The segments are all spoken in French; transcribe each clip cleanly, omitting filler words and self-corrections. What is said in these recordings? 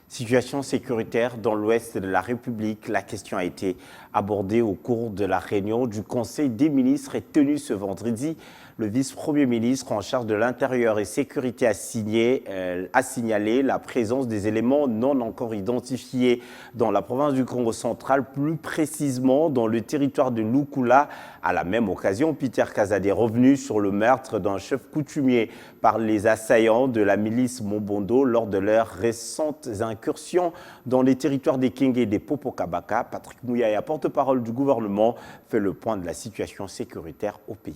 Situation sécuritaire dans l'ouest de la République. La question a été abordée au cours de la réunion du Conseil des ministres et tenue ce vendredi. Le vice-premier ministre en charge de l'Intérieur et Sécurité a signalé la présence des éléments non encore identifiés dans la province du Congo central, plus précisément dans le territoire de Lukula. À la même occasion, Peter Kazadi est revenu sur le meurtre d'un chef coutumier par les assaillants de la milice Mombondo lors de leurs récentes incursions dans les territoires des Kenge et des Popokabaka. Patrick Mouyaya, porte-parole du gouvernement, fait le point de la situation sécuritaire au pays.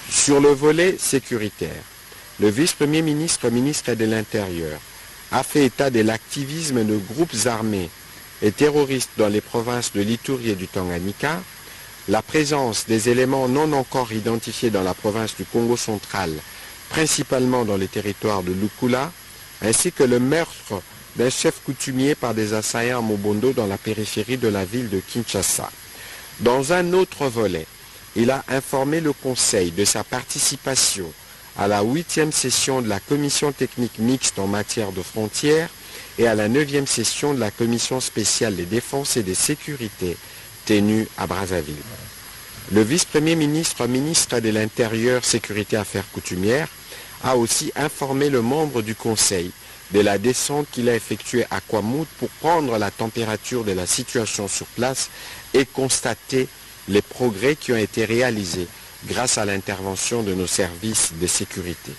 Sur le volet sécuritaire, le vice-premier ministre, ministre de l'Intérieur, a fait état de l'activisme de groupes armés et terroristes dans les provinces de l'Ituri et du Tanganyika, la présence des éléments non encore identifiés dans la province du Congo central, principalement dans les territoires de Lukula, ainsi que le meurtre d'un chef coutumier par des assaillants à Mobondo dans la périphérie de la ville de Kinshasa. Dans un autre volet, il a informé le Conseil de sa participation à la 8e session de la Commission technique mixte en matière de frontières et à la 9e session de la Commission spéciale des défenses et des sécurités tenue à Brazzaville. Le vice-premier ministre, ministre de l'Intérieur, Sécurité et Affaires coutumières, a aussi informé le membre du Conseil de la descente qu'il a effectuée à Kwamout pour prendre la température de la situation sur place et constater les progrès qui ont été réalisés grâce à l'intervention de nos services de sécurité.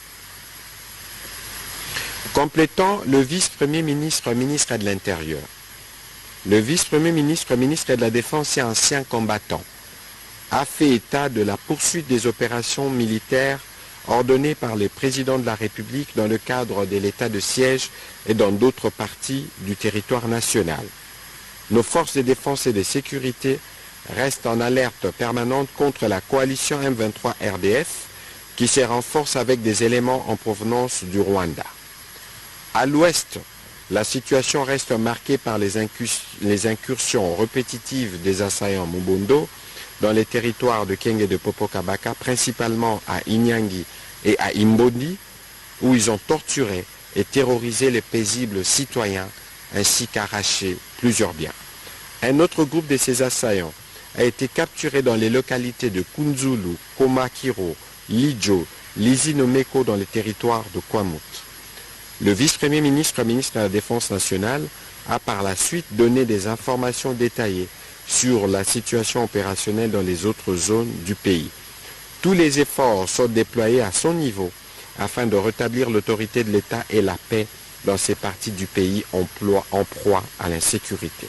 Complétant le vice-premier ministre, ministre de l'Intérieur, le vice-premier ministre, ministre de la Défense et ancien combattant a fait état de la poursuite des opérations militaires ordonnées par le président de la République dans le cadre de l'état de siège et dans d'autres parties du territoire national. Nos forces de défense et de sécurité restent en alerte permanente contre la coalition M23 RDF qui se renforce avec des éléments en provenance du Rwanda. À l'ouest, la situation reste marquée par les incursions répétitives des assaillants Mobondo dans les territoires de Kenge et de Popokabaka, principalement à Inyangi et à Imbondi, où ils ont torturé et terrorisé les paisibles citoyens ainsi qu'arraché plusieurs biens. Un autre groupe de ces assaillants a été capturé dans les localités de Kunzulu, Komakiro, Lijo, Lizinomeko dans les territoires de Kwamout. Le vice-premier ministre, ministre de la Défense nationale, a par la suite donné des informations détaillées sur la situation opérationnelle dans les autres zones du pays. Tous les efforts sont déployés à son niveau afin de rétablir l'autorité de l'État et la paix dans ces parties du pays en proie à l'insécurité.